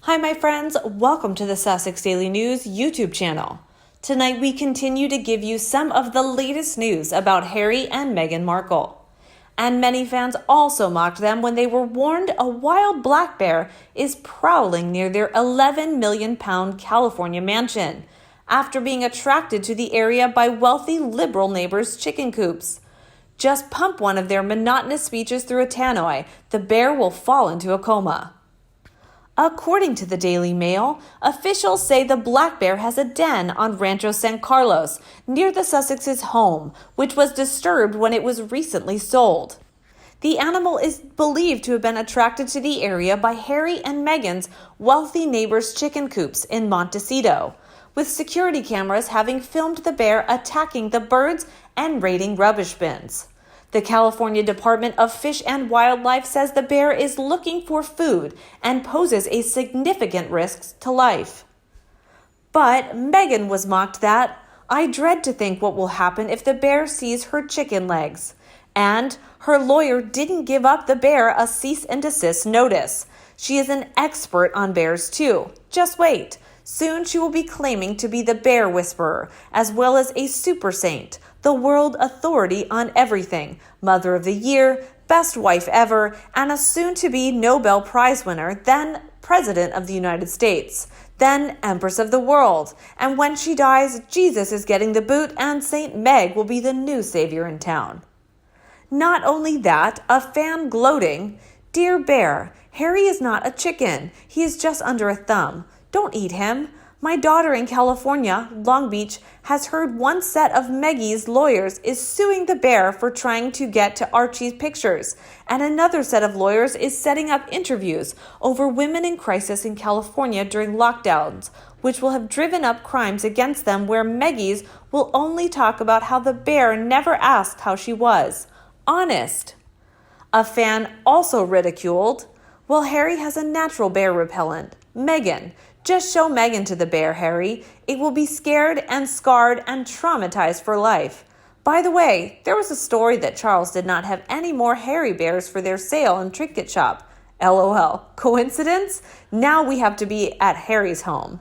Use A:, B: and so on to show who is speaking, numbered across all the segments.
A: Hi, my friends. Welcome to the Sussex Daily News YouTube channel. Tonight, we continue to give you some of the latest news about Harry and Meghan Markle. And many fans also mocked them when they were warned a wild black bear is prowling near their £11 million California mansion after being attracted to the area by wealthy liberal neighbors' chicken coops. Just pump one of their monotonous speeches through a tannoy, the bear will fall into a coma. According to the Daily Mail, officials say the black bear has a den on Rancho San Carlos, near the Sussex's home, which was disturbed when it was recently sold. The animal is believed to have been attracted to the area by Harry and Meghan's wealthy neighbors' chicken coops in Montecito, with security cameras having filmed the bear attacking the birds and raiding rubbish bins. The California Department of Fish and Wildlife says the bear is looking for food and poses a significant risk to life. But Meghan was mocked that, "I dread to think what will happen if the bear sees her chicken legs." And her lawyer didn't give up the bear a cease and desist notice. She is an expert on bears too. Just wait. Soon she will be claiming to be the bear whisperer, as well as a super saint, the world authority on everything, Mother of the Year, best wife ever, and a soon-to-be Nobel Prize winner, then President of the United States, then Empress of the world. And when she dies, Jesus is getting the boot and Saint Meg will be the new savior in town. Not only that, a fan gloating, "Dear bear, Harry is not a chicken. He is just under a thumb. Don't eat him. My daughter in California, Long Beach, has heard one set of Maggie's lawyers is suing the bear for trying to get to Archie's pictures, and another set of lawyers is setting up interviews over women in crisis in California during lockdowns, which will have driven up crimes against them where Maggie's will only talk about how the bear never asked how she was. Honest." A fan also ridiculed, "Well, Harry has a natural bear repellent. Meghan, just show Meghan to the bear, Harry. It will be scared and scarred and traumatized for life. By the way, there was a story that Charles did not have any more Harry bears for their sale in trinket shop. LOL. Coincidence? Now we have to be at Harry's home."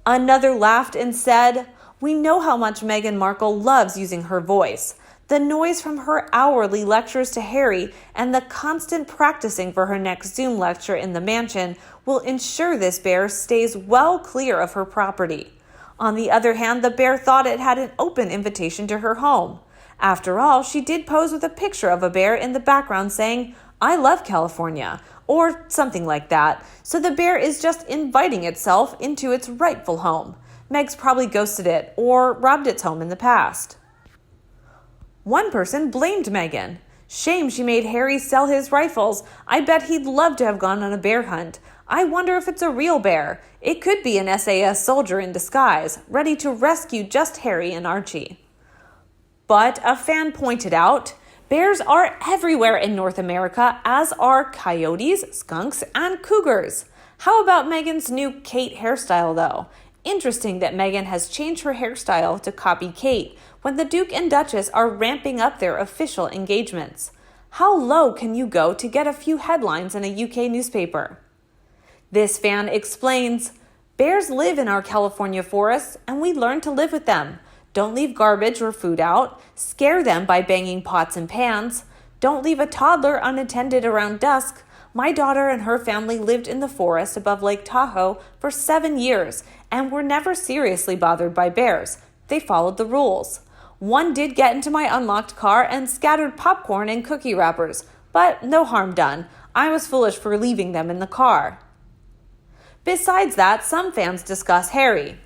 A: Another laughed and said, "We know how much Meghan Markle loves using her voice. The noise from her hourly lectures to Harry and the constant practicing for her next Zoom lecture in the mansion will ensure this bear stays well clear of her property." On the other hand, the bear thought it had an open invitation to her home. After all, she did pose with a picture of a bear in the background saying, "I love California," or something like that. So the bear is just inviting itself into its rightful home. Meg's probably ghosted it or robbed its home in the past. One person blamed Meghan. "Shame she made Harry sell his rifles. I bet he'd love to have gone on a bear hunt. I wonder if it's a real bear. It could be an SAS soldier in disguise, ready to rescue just Harry and Archie." But a fan pointed out, bears are everywhere in North America, as are coyotes, skunks, and cougars. How about Meghan's new Kate hairstyle, though? Interesting that Meghan has changed her hairstyle to copy Kate when the Duke and Duchess are ramping up their official engagements. How low can you go to get a few headlines in a UK newspaper? This fan explains, "Bears live in our California forests and we learn to live with them. Don't leave garbage or food out. Scare them by banging pots and pans. Don't leave a toddler unattended around dusk. My daughter and her family lived in the forest above Lake Tahoe for 7 years and were never seriously bothered by bears. They followed the rules. One did get into my unlocked car and scattered popcorn and cookie wrappers, but no harm done. I was foolish for leaving them in the car." Besides that, some fans discuss Harry.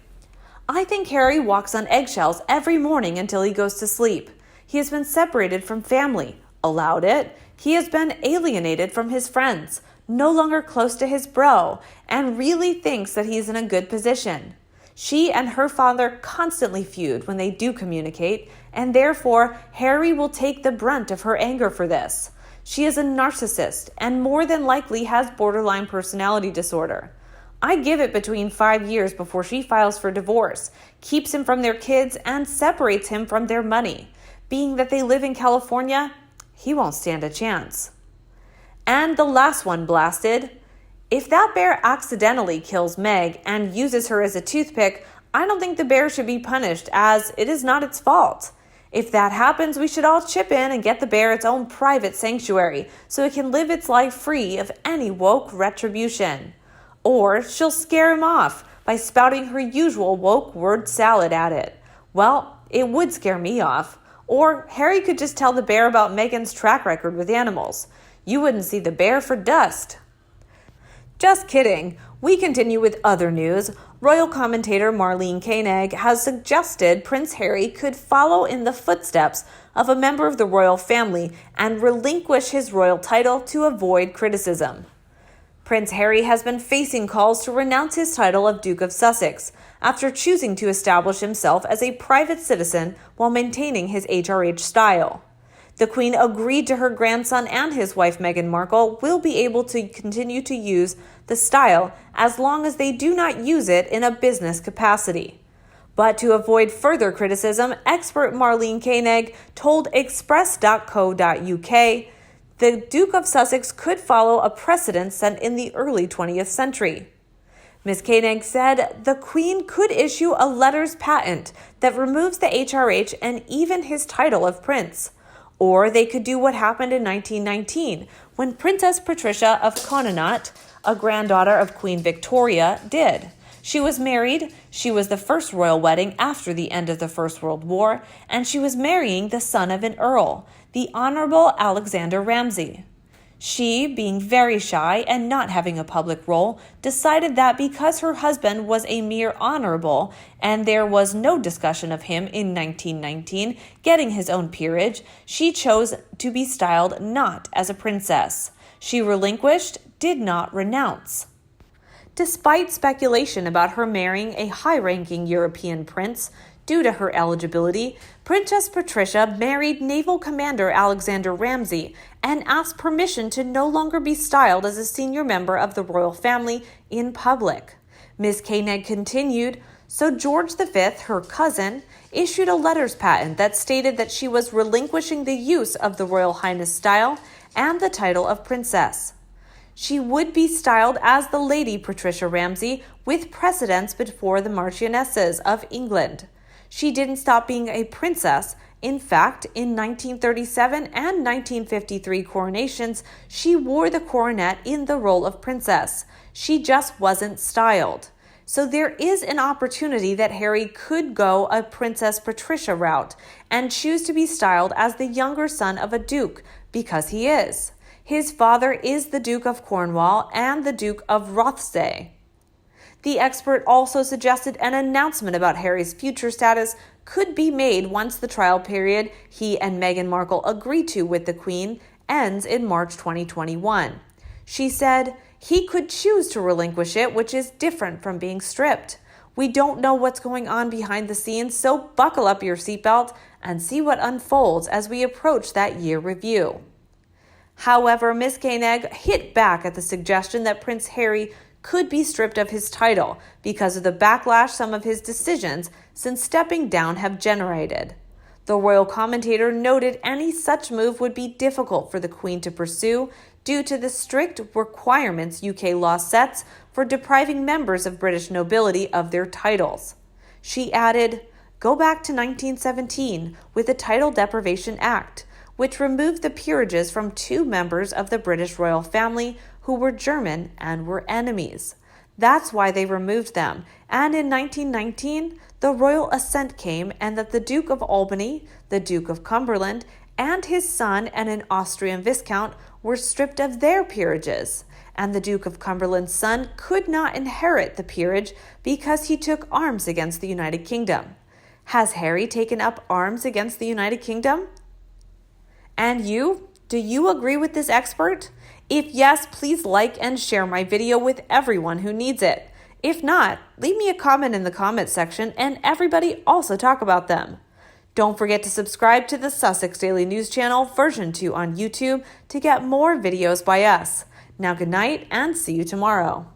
A: "I think Harry walks on eggshells every morning until he goes to sleep. He has been separated from family. Allowed it. He has been alienated from his friends, no longer close to his bro, and really thinks that he's in a good position. She and her father constantly feud when they do communicate, and therefore Harry will take the brunt of her anger for this. She is a narcissist and more than likely has borderline personality disorder. I give it between 5 years before she files for divorce, keeps him from their kids, and separates him from their money. Being that they live in California, he won't stand a chance." And the last one blasted, If that bear accidentally kills Meg and uses her as a toothpick, I don't think the bear should be punished, as it is not its fault. If that happens, we should all chip in and get the bear its own private sanctuary so it can live its life free of any woke retribution. Or she'll scare him off by spouting her usual woke word salad at it. Well, it would scare me off. Or Harry could just tell the bear about Meghan's track record with animals. You wouldn't see the bear for dust. Just kidding. We continue with other news. Royal commentator Marlene Koenig has suggested Prince Harry could follow in the footsteps of a member of the royal family and relinquish his royal title to avoid criticism. Prince Harry has been facing calls to renounce his title of Duke of Sussex after choosing to establish himself as a private citizen while maintaining his HRH style. The Queen agreed to her grandson and his wife Meghan Markle will be able to continue to use the style as long as they do not use it in a business capacity. But to avoid further criticism, expert Marlene Koenig told Express.co.uk the Duke of Sussex could follow a precedent set in the early 20th century. Ms. Koenig said the Queen could issue a letters patent that removes the HRH and even his title of prince. Or they could do what happened in 1919 when Princess Patricia of Connaught, a granddaughter of Queen Victoria, did. She was married, she was the first royal wedding after the end of the First World War, and she was marrying the son of an earl, the Honorable Alexander Ramsay. She, being very shy and not having a public role, decided that because her husband was a mere honorable and there was no discussion of him in 1919 getting his own peerage, she chose to be styled not as a princess. She relinquished, did not renounce. Despite speculation about her marrying a high-ranking European prince, due to her eligibility, Princess Patricia married Naval Commander Alexander Ramsay and asked permission to no longer be styled as a senior member of the royal family in public. Ms. Koenig continued, so George V, her cousin, issued a letters patent that stated that she was relinquishing the use of the Royal Highness style and the title of princess. She would be styled as the Lady Patricia Ramsay with precedence before the Marchionesses of England. She didn't stop being a princess. In fact, in 1937 and 1953 coronations, she wore the coronet in the role of princess. She just wasn't styled. So there is an opportunity that Harry could go a Princess Patricia route and choose to be styled as the younger son of a duke, because he is. His father is the Duke of Cornwall and the Duke of Rothesay. The expert also suggested an announcement about Harry's future status could be made once the trial period he and Meghan Markle agree to with the Queen ends in March 2021. She said, he could choose to relinquish it, which is different from being stripped. We don't know what's going on behind the scenes, so buckle up your seatbelt and see what unfolds as we approach that year review. However, Ms. Koenig hit back at the suggestion that Prince Harry could be stripped of his title because of the backlash some of his decisions since stepping down have generated. The royal commentator noted any such move would be difficult for the Queen to pursue due to the strict requirements UK law sets for depriving members of British nobility of their titles. She added, go back to 1917 with the Title Deprivation Act, which removed the peerages from two members of the British royal family who were German and were enemies. That's why they removed them, and in 1919, the royal assent came and that the Duke of Albany, the Duke of Cumberland, and his son and an Austrian viscount were stripped of their peerages, and the Duke of Cumberland's son could not inherit the peerage because he took arms against the United Kingdom. Has Harry taken up arms against the United Kingdom? And you? Do you agree with this expert? If yes, please like and share my video with everyone who needs it. If not, leave me a comment in the comment section and everybody also talk about them. Don't forget to subscribe to the Sussex Daily News Channel version 2 on YouTube to get more videos by us. Now good night and see you tomorrow.